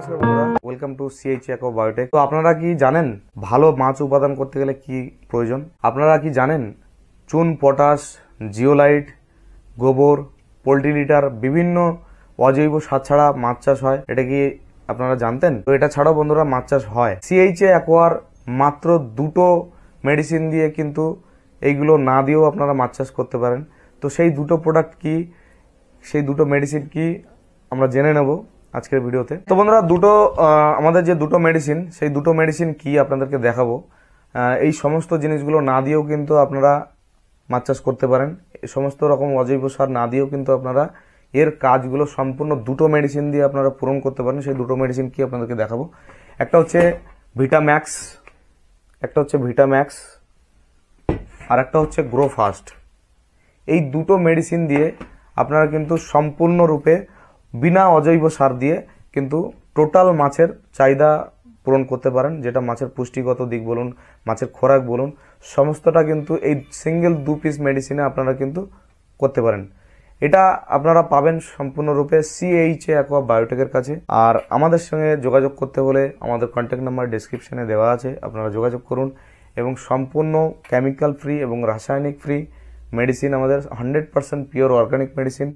নমস্কার বন্ধুরা, welcome to CH Aqua Biotech. তো আপনারা কি জানেন ভালো মাছ উৎপাদন করতে গেলে কি প্রয়োজন? আপনারা কি জানেন চুন, পটাশ, জিওলাইট, গোবর, পোল্ট্রি লিটার, বিভিন্ন অজৈব সার ছাড়া মাছ চাষ হয়? এটা কি আপনারা জানতেন? তো এটা ছাড়াও বন্ধুরা মাছ চাষ হয়। সিএইচ অ্যাকোয়ার মাত্র দুটো মেডিসিন দিয়ে কিন্তু এইগুলো না দিয়েও আপনারা মাছ চাষ করতে পারেন। তো সেই দুটো প্রোডাক্ট কি, সেই দুটো মেডিসিন কি আমরা জেনে নেব আজকের ভিডিওতে। তো বন্ধুরা, আমাদের যে দুটো মেডিসিন, সেই দুটো মেডিসিন কি আপনাদেরকে দেখাবো। এই সমস্ত জিনিসগুলো না দিয়েও কিন্তু আপনারা মাছ চাষ করতে পারেন। এই সমস্ত রকম অজৈব সার না দিয়েও কিন্তু আপনারা এর কাজগুলো সম্পূর্ণ দুটো মেডিসিন দিয়ে আপনারা পূরণ করতে পারেন। সেই দুটো মেডিসিন কি আপনাদেরকে দেখাবো। একটা হচ্ছে ভিটাম্যাক্স, আর একটা হচ্ছে গ্রো ফাস্ট। এই দুটো মেডিসিন দিয়ে আপনারা কিন্তু সম্পূর্ণরূপে বিনা অজৈব সার দিয়ে কিন্তু টোটাল মাছের চাহিদা পূরণ করতে পারেন। যেটা মাছের পুষ্টিগত দিক বলুন, মাছের খোরাক বলুন, সমস্তটা কিন্তু এই সিঙ্গেল 2 পিস মেডিসিনে আপনারা কিন্তু করতে পারেন। এটা আপনারা পাবেন সম্পূর্ণরূপে সিএইচ অ্যাকোয়া বায়োটেকের কাছে। আর আমাদের সঙ্গে যোগাযোগ করতে হলে আমাদের কন্ট্যাক্ট নাম্বার ডেসক্রিপশনে দেওয়া আছে, আপনারা যোগাযোগ করুন। এবং সম্পূর্ণ কেমিক্যাল ফ্রি এবং রাসায়নিক ফ্রি মেডিসিন, আমাদের 100% পিওর অর্গানিক মেডিসিন।